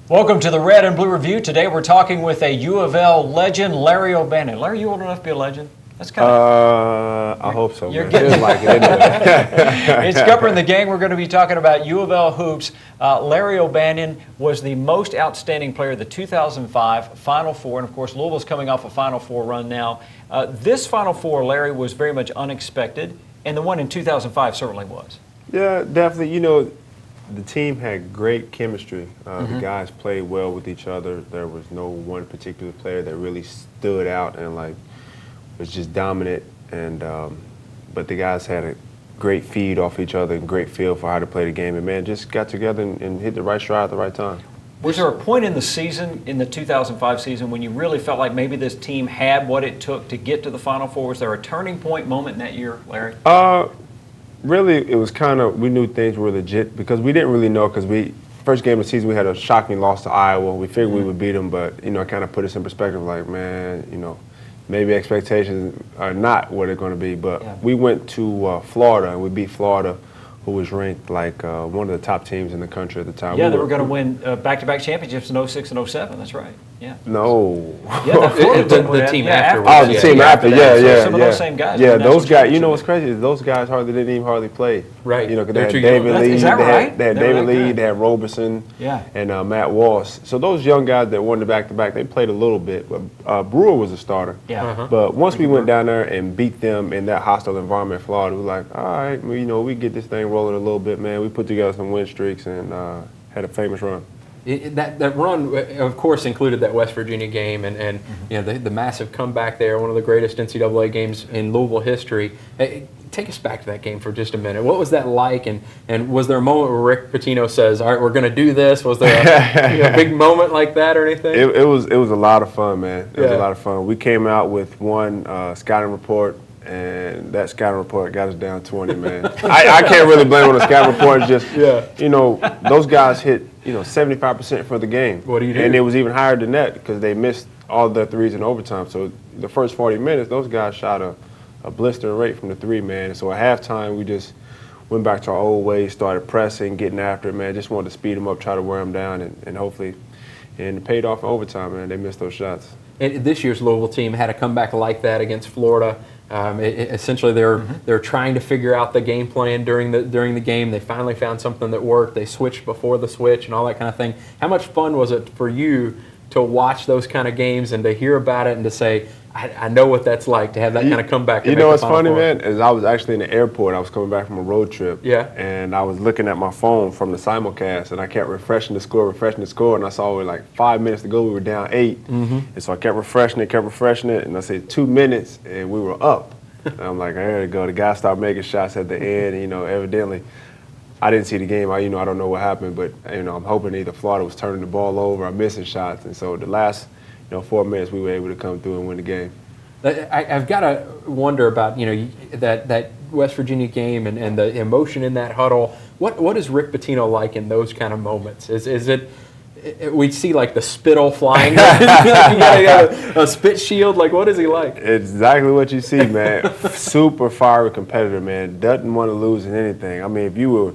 Welcome to the Red and Blue Review. Today we're talking with a U of L legend, Larry O'Bannon. Larry, you old enough to be a legend? That's kind of. I hope so. You're Feels like it anyway. It's Cupper and the Gang. We're going to be talking about U of L hoops. Larry O'Bannon was the most outstanding player of the 2005 Final Four, and of course Louisville's coming off a Final Four run now. This Final Four, Larry, was very much unexpected, and the one in 2005 certainly was. Yeah, definitely. You know, the team had great chemistry. The guys played well with each other. There was no one particular player that really stood out and was just dominant. And but the guys had a great feed off each other and great feel for how to play the game. And man, just got together and hit the right stride at the right time. Was there a point in the season, in the 2005 season, when you really felt like maybe this team had what it took to get to the Final Four? Was there a turning point moment in that year, Larry? Really, it was kind of, we knew things were legit because we didn't really know, because first game of the season we had a shocking loss to Iowa. We figured we would beat them, but you know, it kind of put us in perspective, like, man, you know, maybe expectations are not what they're going to be. But we went to Florida and we beat Florida, who was ranked like one of the top teams in the country at the time. Yeah, they were going to win back-to-back championships in 06 and 07. That's right. Yeah. No. Yeah, the team after. Oh, the team after. Yeah. Some of those same guys. Yeah, those guys. You know what's crazy is those guys didn't even hardly play. Right. You know, because they had David Lee. Is that right? They had David Lee. They had Roberson. Yeah. And Matt Walsh. So those young guys that won the back-to-back, they played a little bit. But Brewer was a starter. Yeah. But once we went down there and beat them in that hostile environment in Florida, we were like, all right, you know, we get this thing rolling a little bit, man. We put together some win streaks and had a famous run. That run, of course, included that West Virginia game and you know, the massive comeback there, one of the greatest NCAA games in Louisville history. Take us back to that game for just a minute. What was that like, and was there a moment where Rick Pitino says, all right, we're going to do this? Was there a big moment like that or anything? It was a lot of fun, man. It was a lot of fun. We came out with one scouting report, and that scouting report got us down 20, man. I can't really blame on the scouting report. It's just, you know, those guys hit, 75% for the game. What do you do? And it was even higher than that because they missed all their threes in overtime. So the first 40 minutes, those guys shot a blistering rate from the three, man. So at halftime, we just went back to our old ways, started pressing, getting after it, man. Just wanted to speed them up, try to wear them down, and hopefully, and it paid off in overtime, man. They missed those shots. And this year's Louisville team had a comeback like that against Florida. Essentially, they're trying to figure out the game plan during the game. They finally found something that worked. They switched before the switch and all that kind of thing. How much fun was it for you to watch those kind of games and to hear about it and to say, I know what that's like to have that kind of comeback? You know what's funny, man, is I was actually in the airport. I was coming back from a road trip. Yeah. And I was looking at my phone from the simulcast, and I kept refreshing the score, and I saw like 5 minutes to go, we were down 8. And so I kept refreshing it, and I said 2 minutes, and we were up. And I'm like, there you go. The guy started making shots at the end, and, evidently, I didn't see the game. I don't know what happened, but, I'm hoping either Florida was turning the ball over or missing shots. And so the last 4 minutes, we were able to come through and win the game. I've got to wonder about that West Virginia game and the emotion in that huddle. What is Rick Pitino like in those kind of moments? Is it we see like the spittle flying, a spit shield? Like, what is he like? It's exactly what you see, man. Super fiery competitor, man. Doesn't want to lose in anything. I mean, if you were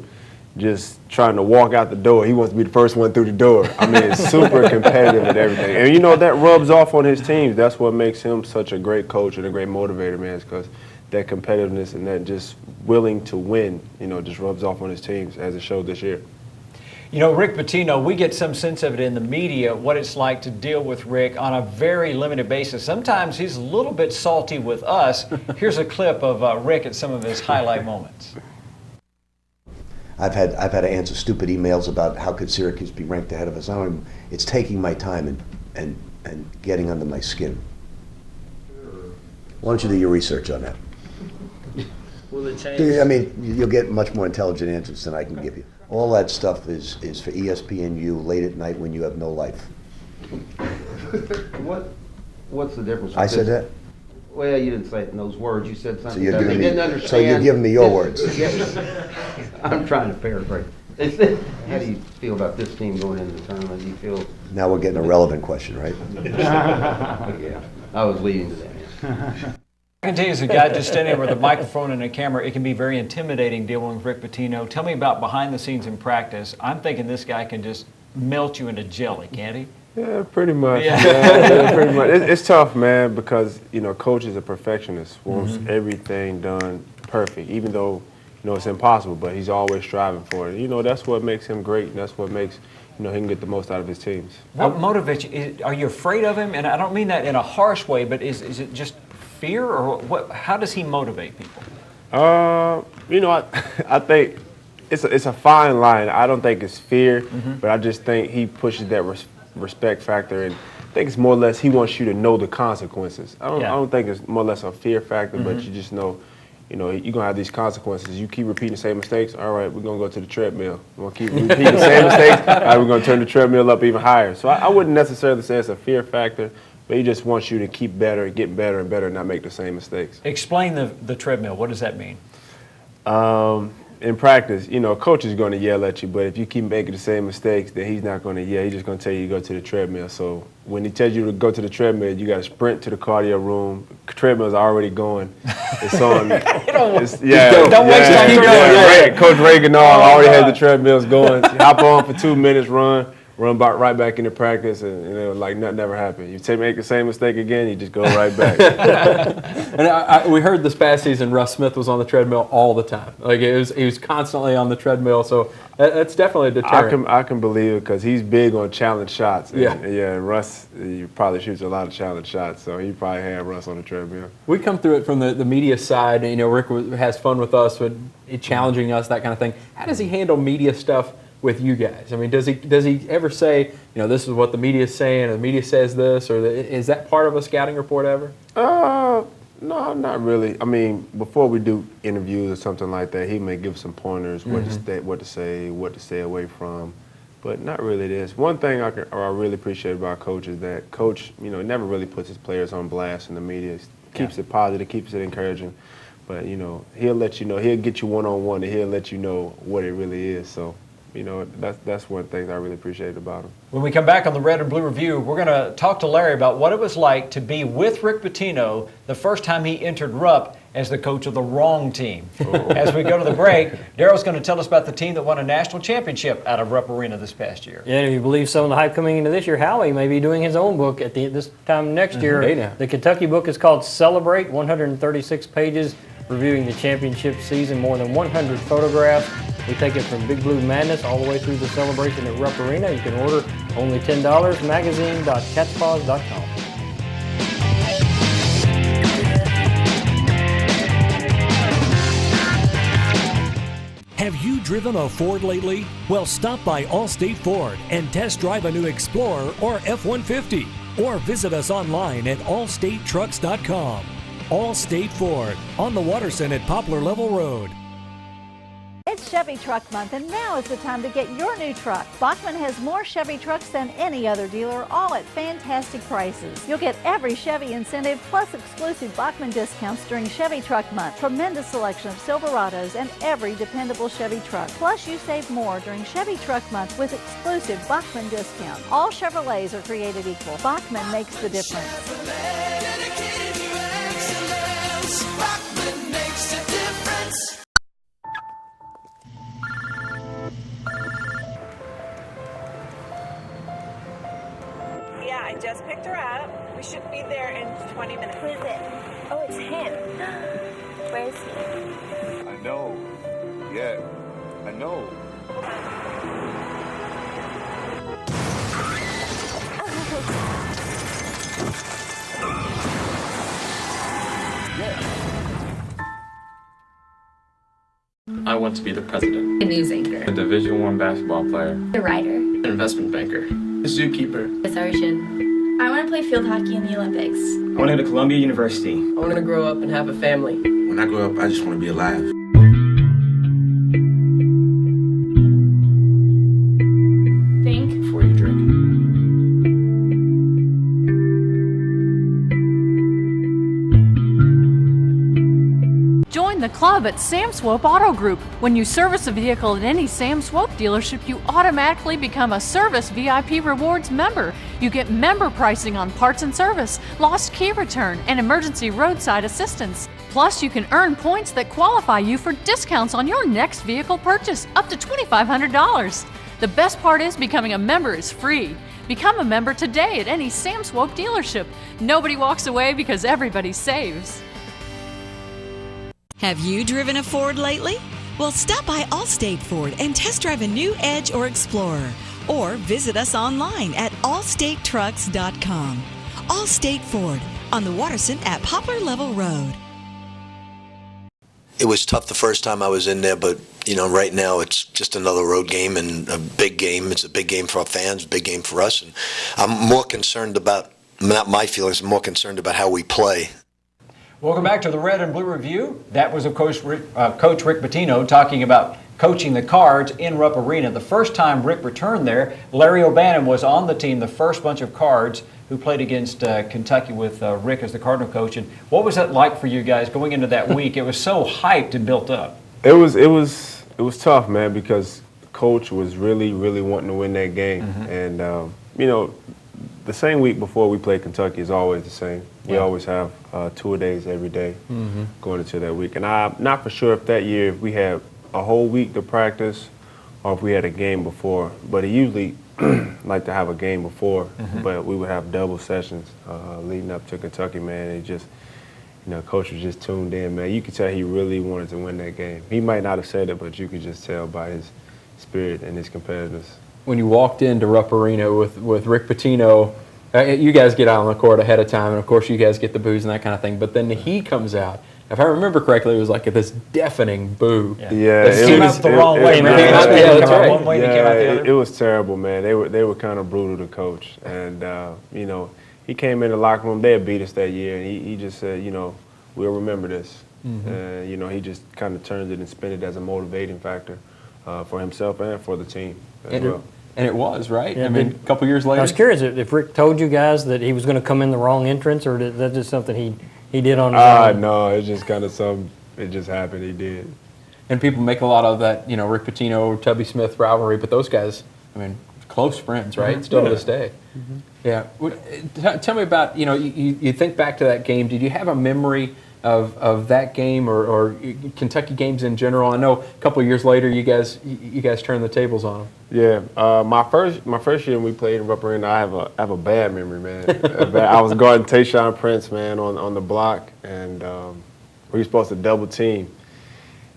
just trying to walk out the door, he wants to be the first one through the door. I mean, it's super competitive and everything. And that rubs off on his teams. That's what makes him such a great coach and a great motivator, man, because that competitiveness and that just willing to win, just rubs off on his teams, as it showed this year. Rick Pitino, we get some sense of it in the media, what it's like to deal with Rick on a very limited basis. Sometimes he's a little bit salty with us. Here's a clip of Rick at some of his highlight moments. I've had to answer stupid emails about how could Syracuse be ranked ahead of us. It's taking my time and getting under my skin. Why don't you do your research on that? Will it change? I mean, you'll get much more intelligent answers than I can give you. All that stuff is for ESPNU late at night when you have no life. What's the difference? I said that? Well, you didn't say it in those words. You said something So that they didn't understand. So you're giving me your words. I'm trying to paraphrase. How do you feel about this team going into the tournament? Do you feel? Now we're getting a relevant question, right? Yeah, I was leading to that. I can tell you, as a guy just standing there with a microphone and a camera, it can be very intimidating dealing with Rick Pitino. Tell me about behind the scenes in practice. I'm thinking this guy can just melt you into jelly, can't he? Yeah, pretty much. Yeah. Yeah, pretty much. It's tough, man, because coach is a perfectionist. Wants everything done perfect, even though it's impossible. But he's always striving for it. That's what makes him great. And that's what makes he can get the most out of his teams. What motivates you? Are you afraid of him? And I don't mean that in a harsh way, but is it just fear, or what? How does he motivate people? I think it's a fine line. I don't think it's fear, but I just think he pushes that respect factor, and I think it's more or less he wants you to know the consequences. I don't think it's more or less a fear factor, but you just know, you're going to have these consequences. You keep repeating the same mistakes, all right, we're going to go to the treadmill. We're going to keep repeating the same mistakes, all right, we're going to turn the treadmill up even higher. So I wouldn't necessarily say it's a fear factor, but he just wants you to keep better, get better and better, and not make the same mistakes. Explain the treadmill. What does that mean? In practice, coach is going to yell at you, but if you keep making the same mistakes, then he's not going to yell. He's just going to tell you to go to the treadmill. So when he tells you to go to the treadmill, you got to sprint to the cardio room. The treadmill's already going. It's on. Don't waste time. Yeah. Coach Reagan already has the treadmills going. Hop on for 2 minutes, run right back into practice, and like nothing ever happened. You make the same mistake again, you just go right back. And we heard this past season, Russ Smith was on the treadmill all the time. Like he was constantly on the treadmill. So that's definitely a deterrent. I can believe it because he's big on challenge shots. And Russ, he probably shoots a lot of challenge shots, so he probably had Russ on the treadmill. We come through it from the media side. Rick has fun with us, with challenging us, that kind of thing. How does he handle media stuff with you guys? I mean, does he ever say, this is what the media is saying, and the media says this, or is that part of a scouting report ever? No, not really. I mean, before we do interviews or something like that, he may give some pointers, what to say, what to stay away from, but not really this. One thing I really appreciate about Coach is that Coach, never really puts his players on blast in the media. Keeps it positive, keeps it encouraging, but he'll let you know, he'll get you one-on-one, and he'll let you know what it really is. So. That's one thing I really appreciate about him. When we come back on the Red and Blue Review, we're going to talk to Larry about what it was like to be with Rick Pitino the first time he entered Rupp as the coach of the wrong team. As we go to the break, Daryl's going to tell us about the team that won a national championship out of Rupp Arena this past year. Yeah, and if you believe some of the hype coming into this year, Howie may be doing his own book at this time next year. The Kentucky book is called Celebrate, 136 pages, reviewing the championship season, more than 100 photographs. We take it from Big Blue Madness all the way through the celebration at Rupp Arena. You can order only $10, magazine.catspaws.com. Have you driven a Ford lately? Well, stop by Allstate Ford and test drive a new Explorer or F-150, or visit us online at allstatetrucks.com. Allstate Ford, on the Waterson at Poplar Level Road. It's Chevy Truck Month, and now is the time to get your new truck. Bachman has more Chevy trucks than any other dealer, all at fantastic prices. You'll get every Chevy incentive plus exclusive Bachman discounts during Chevy Truck Month. Tremendous selection of Silverados and every dependable Chevy truck. Plus, you save more during Chevy Truck Month with exclusive Bachman discounts. All Chevrolets are created equal. Bachman makes the difference. I just picked her up. We should be there in 20 minutes. Who is it? Oh, it's him. Where is he? I know. Yeah, I know. I want to be the president. A news anchor. A Division I basketball player. A writer. An investment banker. A zookeeper. A surgeon. I want to play field hockey in the Olympics. I want to go to Columbia University. I want to grow up and have a family. When I grow up, I just want to be alive. Think before you drink. Join the club at Sam Swope Auto Group. When you service a vehicle at any Sam Swope dealership, you automatically become a Service VIP Rewards member. You get member pricing on parts and service, lost key return, and emergency roadside assistance. Plus, you can earn points that qualify you for discounts on your next vehicle purchase, up to $2,500. The best part is becoming a member is free. Become a member today at any Sam Swope dealership. Nobody walks away because everybody saves. Have you driven a Ford lately? Well, stop by Allstate Ford and test drive a new Edge or Explorer. Or visit us online at allstatetrucks.com. Allstate Ford on the Watterson at Poplar Level Road. It was tough the first time I was in there, but right now it's just another road game and a big game. It's a big game for our fans, a big game for us, and I'm more concerned about, not my feelings, I'm more concerned about how we play. Welcome back to the Red and Blue Review. That was, of course, Coach Rick Pitino talking about coaching the Cards in Rupp Arena. The first time Rick returned there, Larry O'Bannon was on the team, the first bunch of Cards who played against Kentucky with Rick as the Cardinal coach. And what was that like for you guys going into that week? It was so hyped and built up. It was tough, man, because Coach was really wanting to win that game. And the same week before we played Kentucky is always the same. We always have 2-a-days every day going into that week. And I'm not for sure if that year if we had a whole week to practice or if we had a game before. But he usually like to have a game before, but we would have double sessions leading up to Kentucky, man. It just, Coach was just tuned in, man. You could tell he really wanted to win that game. He might not have said it, but you could just tell by his spirit and his competitiveness. When you walked into Rupp Arena with Rick Pitino, you guys get out on the court ahead of time, and of course you guys get the boos and that kind of thing, but then he comes out. If I remember correctly, it was like this deafening boo. Yeah, it came out the wrong way. It was terrible, man. They were kind of brutal to Coach, and he came in the locker room. They had beat us that year, and he just said, we'll remember this. And he just kind of turned it and spun it as a motivating factor for himself and for the team as well. And it was, right? Yeah, I mean, a couple years later. I was curious if Rick told you guys that he was going to come in the wrong entrance, or is that just something he did on his own? No, it's just kind of it just happened, he did. And people make a lot of that, Rick Pitino, Tubby Smith rivalry, but those guys, close friends, right? Still to this day. Yeah. Tell me about, you think back to that game. Did you have a memory of that game or Kentucky games in general? I know a couple of years later you guys turned the tables on them. Yeah, my first year when we played in Rupp Arena, I have a bad memory, man. I was guarding Tayshaun Prince, man, on the block, and we were supposed to double team.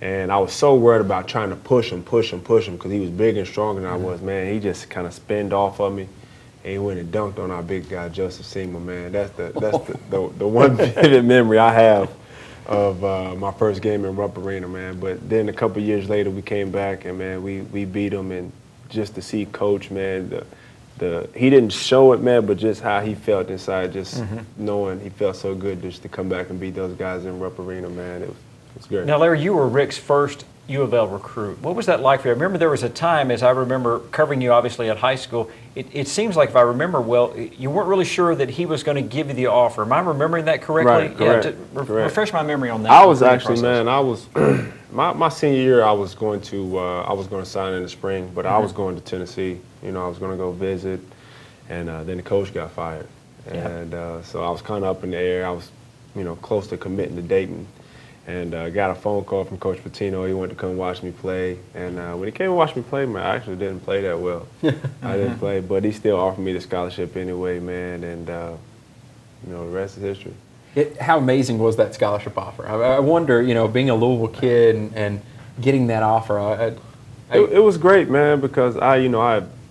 And I was so worried about trying to push him because he was bigger and stronger than I was, man. He just kind of spinned off of me, and he went and dunked on our big guy, Joseph Seaman, man. That's the one vivid memory I have of my first game in Rupp Arena, man. But then a couple years later, we came back, and, man, we beat him. And just to see Coach, man, he didn't show it, man, but just how he felt inside, just knowing he felt so good just to come back and beat those guys in Rupp Arena, man. It was great. Now, Larry, you were Rick's first U of L recruit. What was that like for you? I remember there was a time, as I remember covering you obviously at high school, it seems like, if I remember well, you weren't really sure that he was going to give you the offer. Am I remembering that correctly? Right, correct. Refresh my memory on that. I was actually, man, my senior year, I was going to sign in the spring, but I was going to Tennessee. I was going to go visit, and then the coach got fired. And so I was kind of up in the air. I was, close to committing to Dayton. And got a phone call from Coach Pitino. He wanted to come watch me play. And when he came and watched me play, man, I actually didn't play that well. I didn't play, but he still offered me the scholarship anyway, man. And, the rest is history. How amazing was that scholarship offer? I wonder, being a Louisville kid and getting that offer. It was great, man, because I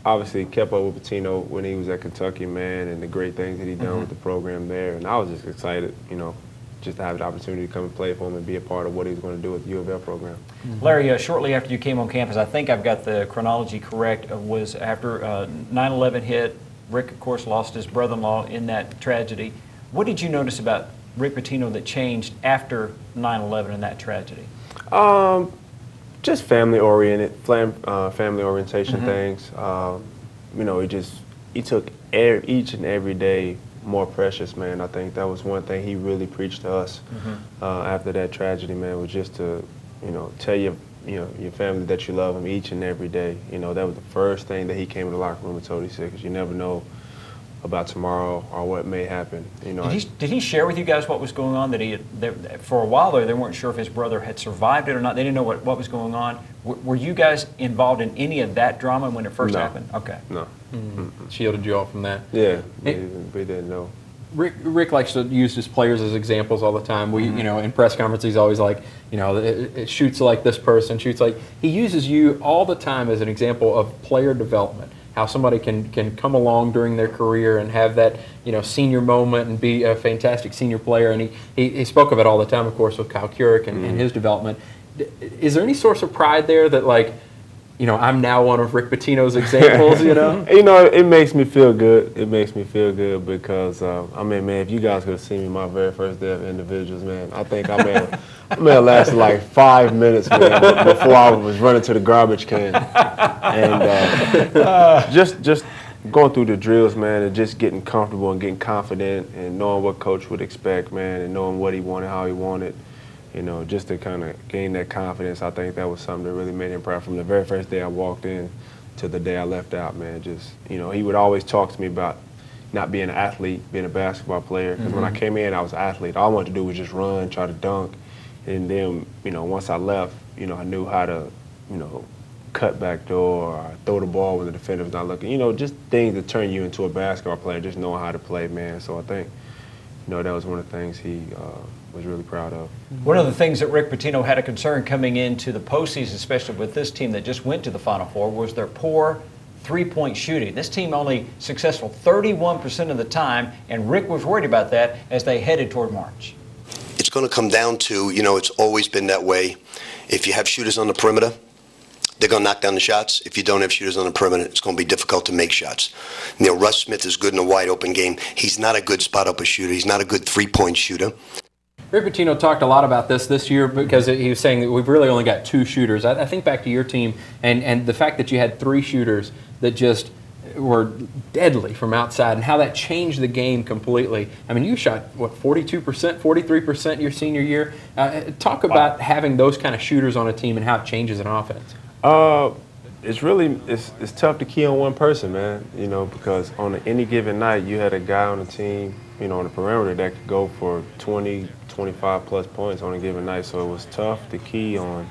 obviously kept up with Pitino when he was at Kentucky, man, and the great things that he done with the program there. And I was just excited, just to have the opportunity to come and play for him and be a part of what he was going to do with the U of L program. Larry, shortly after you came on campus, I think I've got the chronology correct, was after 9/11 hit. Rick, of course, lost his brother-in-law in that tragedy. What did you notice about Rick Pitino that changed after 9/11 and that tragedy? Just family-oriented, family orientation things. He took each and every day more precious, man. I think that was one thing he really preached to us after that tragedy, man, was just to, tell your family that you love them each and every day. That was the first thing that he came to the locker room and told. He said, because you never know about tomorrow or what may happen. You know, Did he share with you guys what was going on? For a while there, they weren't sure if his brother had survived it or not. They didn't know what was going on. Were you guys involved in any of that drama when it first happened? Okay. No. Shielded you all from that. Yeah, we didn't know. Rick likes to use his players as examples all the time. You know, in press conferences, he's always like, you know, it shoots like this person, shoots like. He uses you all the time as an example of player development, how somebody can come along during their career and have that, you know, senior moment and be a fantastic senior player. And he spoke of it all the time, of course, with Kyle Curick and his development. Is there any source of pride there that, like, you know, I'm now one of Rick Pitino's examples, you know? You know, it makes me feel good. It makes me feel good because, I mean, man, if you guys could have seen me my very first day of individuals, man, I think I may have lasted like 5 minutes, man, before I was running to the garbage can. And just going through the drills, man, and just getting comfortable and getting confident and knowing what coach would expect, man, and knowing what he wanted, how he wanted. You know, just to kind of gain that confidence, I think that was something that really made him proud from the very first day I walked in to the day I left out, man. Just, you know, he would always talk to me about not being an athlete, being a basketball player. Because when I came in, I was an athlete. All I wanted to do was just run, try to dunk. And then, you know, once I left, you know, I knew how to, you know, cut back door or throw the ball when the defender was not looking. You know, just things that turn you into a basketball player, just knowing how to play, man. So I think, you know, that was one of the things he was really proud of. One of the things that Rick Pitino had a concern coming into the postseason, especially with this team that just went to the Final Four, was their poor three-point shooting. This team only successful 31% of the time, and Rick was worried about that as they headed toward March. It's going to come down to, you know, it's always been that way. If you have shooters on the perimeter, they're going to knock down the shots. If you don't have shooters on the perimeter, it's going to be difficult to make shots. You know, Russ Smith is good in a wide-open game. He's not a good spot-up shooter. He's not a good three-point shooter. Rick Pitino talked a lot about this year because he was saying that we've really only got 2 shooters. I think back to your team and the fact that you had 3 shooters that just were deadly from outside and how that changed the game completely. I mean, you shot, what, 42%, 43% your senior year? Talk about having those kind of shooters on a team and how it changes an offense. It's really, it's tough to key on one person, man, you know, because on any given night you had a guy on the team, you know, on the perimeter that could go for 20, 25 plus points on a given night. So it was tough to key on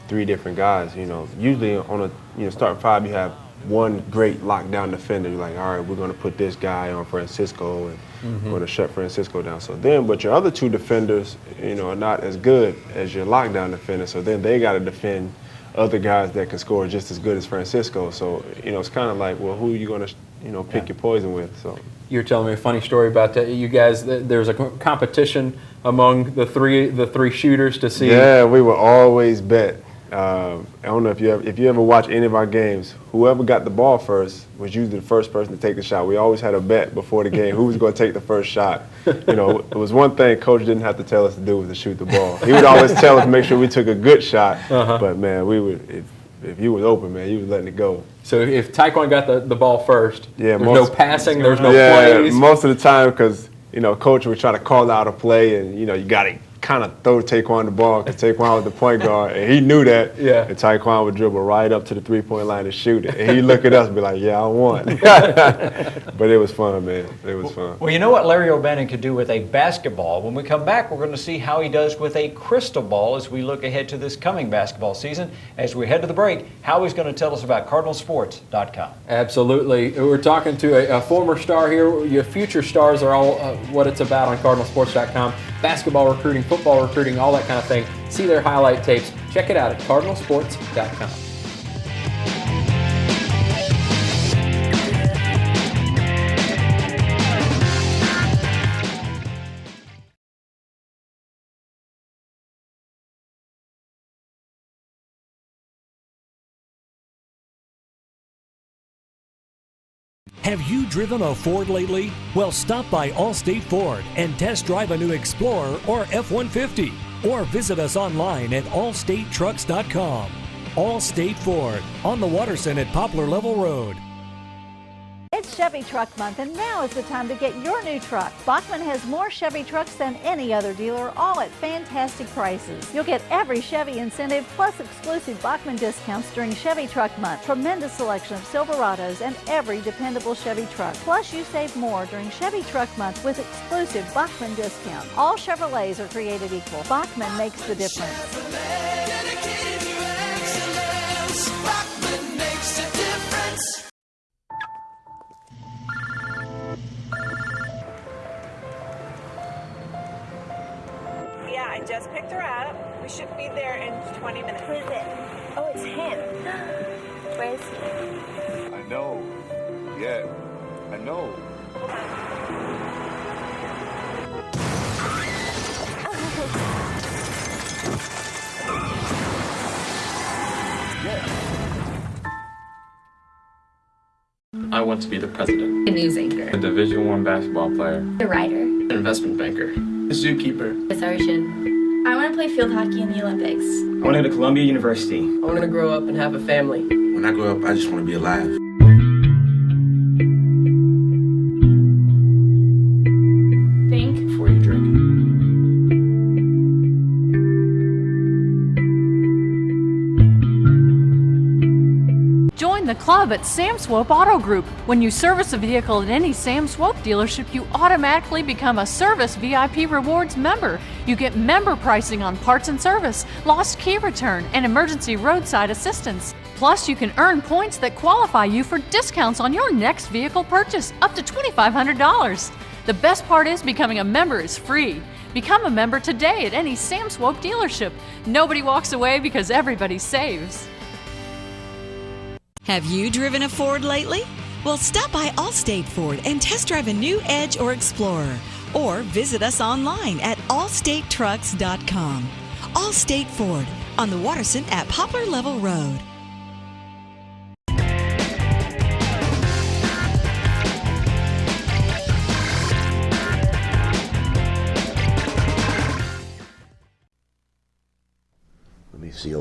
3 different guys. You know, usually on a starting 5 you have one great lockdown defender. You're like, all right, we're going to put this guy on Francisco and we're going to shut Francisco down. So then, but your other 2 defenders, you know, are not as good as your lockdown defender. So then they got to defend other guys that can score just as good as Francisco. So, you know, it's kind of like, well, who are you going to, you know, pick your poison with? So. You were telling me a funny story about that. You guys, there's a competition among the three shooters to see. Yeah, we would always bet. I don't know if you ever watch any of our games. Whoever got the ball first was usually the first person to take the shot. We always had a bet before the game who was going to take the first shot. You know, it was one thing Coach didn't have to tell us to do was to shoot the ball. He would always tell us to make sure we took a good shot. But man, we would if you was open, man, you was letting it go. So if Taekwon got the ball first, yeah, there's no passing, there's no plays. Most of the time, because you know, Coach would try to call out a play, and you know, you got to kind of throw Taekwon the ball because Taekwon was the point guard, and he knew that. Yeah. And Taekwon would dribble right up to the three-point line and shoot it, and he'd look at us and be like, "Yeah, I won." But it was fun, man. It was fun. Well, you know what Larry O'Bannon could do with a basketball. When we come back, we're going to see how he does with a crystal ball as we look ahead to this coming basketball season. As we head to the break, Howie's going to tell us about CardinalSports.com. Absolutely. We're talking to a former star here. Your future stars are all what it's about on CardinalSports.com. Basketball recruiting, football recruiting, all that kind of thing. See their highlight tapes. Check it out at CardinalSports.com. Have you driven a Ford lately? Well, stop by Allstate Ford and test drive a new Explorer or F-150. Or visit us online at allstatetrucks.com. Allstate Ford, on the Waterson at Poplar Level Road. It's Chevy Truck Month, and now is the time to get your new truck. Bachman has more Chevy trucks than any other dealer, all at fantastic prices. You'll get every Chevy incentive plus exclusive Bachman discounts during Chevy Truck Month. Tremendous selection of Silverados and every dependable Chevy truck. Plus, you save more during Chevy Truck Month with exclusive Bachman discounts. All Chevrolets are created equal. Bachman makes the difference. Bachman makes a difference. Yeah, I just picked her up. We should be there in 20 minutes. Who is it? Oh, it's him. Where is he? I know. Yeah, I know. I want to be the president. A news anchor. A Division I basketball player. The writer. An investment banker. A zookeeper. The surgeon. I want to play field hockey in the Olympics. I want to go to Columbia University. I want to grow up and have a family. When I grow up, I just want to be alive. Think before you drink. Join the club at Sam Swope Auto Group. When you service a vehicle at any Sam Swope dealership, you automatically become a Service VIP Rewards member. You get member pricing on parts and service, lost key return, and emergency roadside assistance. Plus, you can earn points that qualify you for discounts on your next vehicle purchase, up to $2,500. The best part is becoming a member is free. Become a member today at any Sam Swope dealership. Nobody walks away because everybody saves. Have you driven a Ford lately? Well, stop by Allstate Ford and test drive a new Edge or Explorer. Or visit us online at allstatetrucks.com. Allstate Ford on the Watterson at Poplar Level Road. See,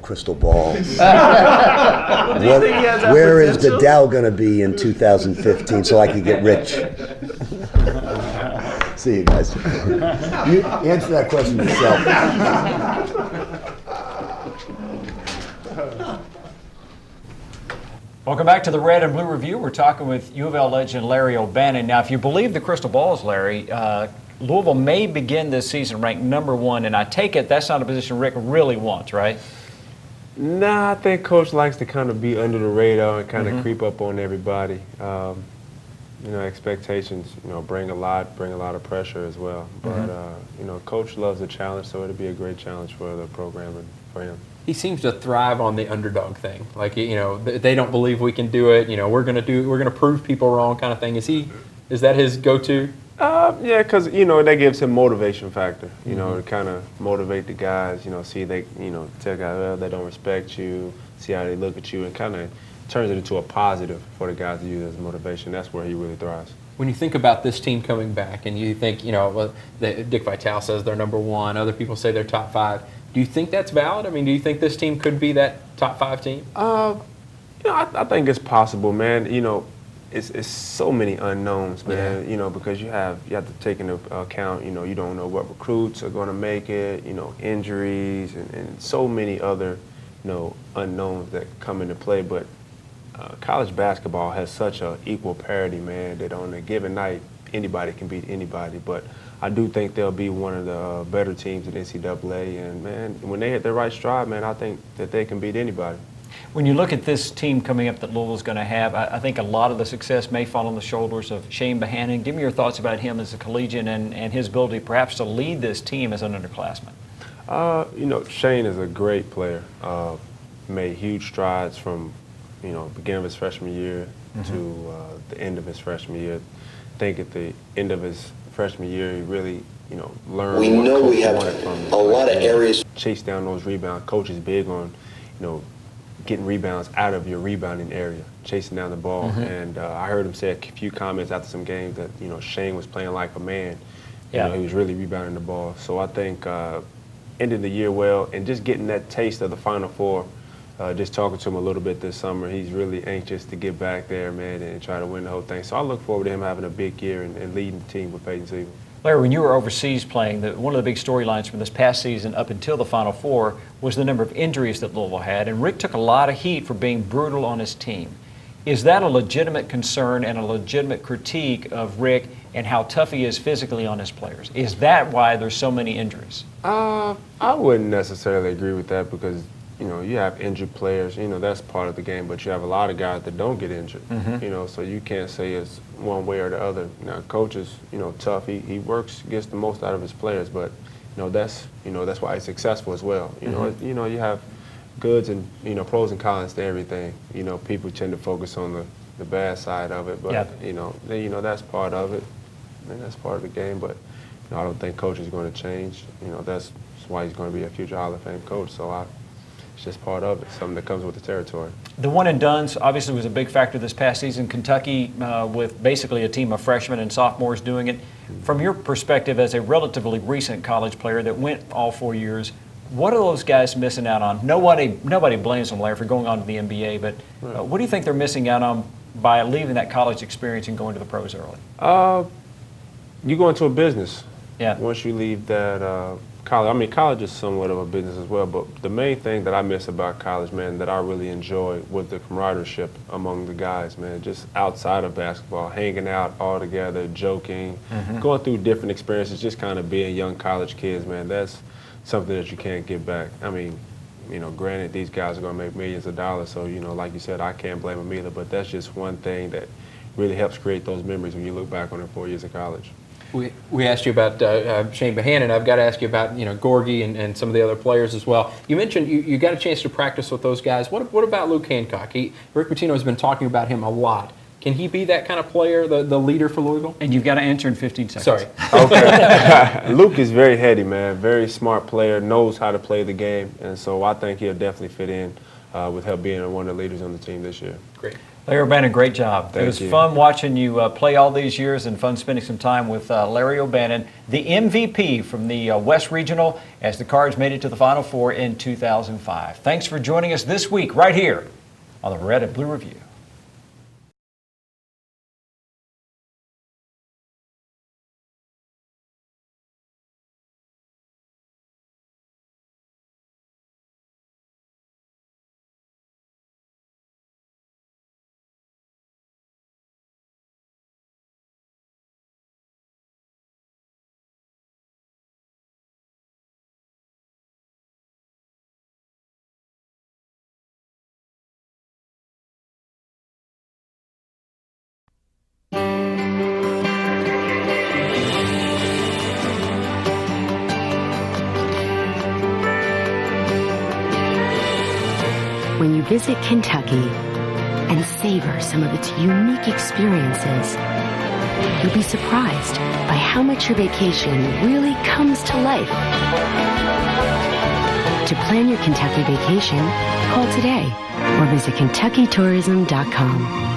crystal ball. Do you think he has that Where is the potential? Dow going to be in 2015 so I can get rich? See you guys. You answer that question yourself. Welcome back to the Red and Blue Review. We're talking with U of L legend Larry O'Bannon. Now, if you believe the crystal balls, Larry, Louisville may begin this season ranked #1, and I take it that's not a position Rick really wants, right? Nah, I think Coach likes to kind of be under the radar and kind of creep up on everybody. You know, expectations, bring a lot of pressure as well. But, Coach loves a challenge, so it'll be a great challenge for the program and for him. He seems to thrive on the underdog thing. Like, they don't believe we can do it. We're going to prove people wrong kind of thing. Is that his go-to? Yeah, because, that gives him motivation factor, to kind of motivate the guys, see they, tell guys, well, they don't respect you, see how they look at you, and kind of turns it into a positive for the guys to use as motivation. That's where he really thrives. When you think about this team coming back and you think, Dick Vitale says they're #1, other people say they're top 5, do you think that's valid? I mean, do you think this team could be that top 5 team? I think it's possible, man. It's so many unknowns, man. Yeah. Because you have to take into account, you don't know what recruits are going to make it, injuries and so many other, unknowns that come into play. But college basketball has such a equal parity, man, that on a given night anybody can beat anybody. But I do think they'll be one of the better teams in NCAA. And man, when they hit their right stride, man, I think that they can beat anybody. When you look at this team coming up that Louisville's going to have, I think a lot of the success may fall on the shoulders of Shane Bohannon. Give me your thoughts about him as a collegian and his ability perhaps to lead this team as an underclassman. Shane is a great player. Made huge strides from, beginning of his freshman year to the end of his freshman year. I think at the end of his freshman year, he really, learned We what know Coach we have wanted from him. a lot of areas. Chase down those rebounds. Coach is big on, getting rebounds out of your rebounding area, chasing down the ball. And I heard him say a few comments after some games that, Shane was playing like a man. He was really rebounding the ball. So I think ending the year well and just getting that taste of the Final Four, just talking to him a little bit this summer, he's really anxious to get back there, man, and try to win the whole thing. So I look forward to him having a big year and leading the team with Peyton Siegel. Larry, when you were overseas playing, one of the big storylines from this past season up until the Final Four was the number of injuries that Louisville had, and Rick took a lot of heat for being brutal on his team. Is that a legitimate concern and a legitimate critique of Rick and how tough he is physically on his players? Is that why there's so many injuries? I wouldn't necessarily agree with that because, you know, you have injured players, you know, that's part of the game, but you have a lot of guys that don't get injured, you know, so you can't say it's one way or the other. Now, coach is, you know, tough. He works, gets the most out of his players, but, you know, that's why he's successful as well. You know, you have goods and, you know, pros and cons to everything. You know, people tend to focus on the bad side of it, but, you know, that's part of it, and that's part of the game, but, you know, I don't think coach is going to change. You know, that's why he's going to be a future Hall of Fame coach, so it's just part of it, something that comes with the territory. The one and dones obviously was a big factor this past season. Kentucky with basically a team of freshmen and sophomores doing it. From your perspective as a relatively recent college player that went all 4 years, what are those guys missing out on? Nobody blames them, Larry, for going on to the NBA, but what do you think they're missing out on by leaving that college experience and going to the pros early? You go into a business. Yeah. Once you leave that college, I mean, college is somewhat of a business as well, but the main thing that I miss about college, man, that I really enjoy was the camaraderie among the guys, man, just outside of basketball, hanging out all together, joking, going through different experiences, just kind of being young college kids, man. That's something that you can't get back. I mean, you know, granted, these guys are going to make millions of dollars, so, you know, like you said, I can't blame them either, but that's just one thing that really helps create those memories when you look back on the 4 years of college. We asked you about Shane Bohannon. I've got to ask you about, you know, Gorgie and some of the other players as well. You mentioned you got a chance to practice with those guys. What about Luke Hancock? Rick Pitino has been talking about him a lot. Can he be that kind of player, the leader for Louisville? And you've got to answer in 15 seconds. Sorry. Okay. Luke is very heady, man. Very smart player, knows how to play the game, and so I think he'll definitely fit in with help being one of the leaders on the team this year. Great. Larry O'Bannon, great job. It was fun watching you play all these years and fun spending some time with Larry O'Bannon, the MVP from the West Regional as the Cards made it to the Final Four in 2005. Thanks for joining us this week right here on the Red and Blue Review. When you visit Kentucky and savor some of its unique experiences, you'll be surprised by how much your vacation really comes to life. To plan your Kentucky vacation, call today or visit KentuckyTourism.com.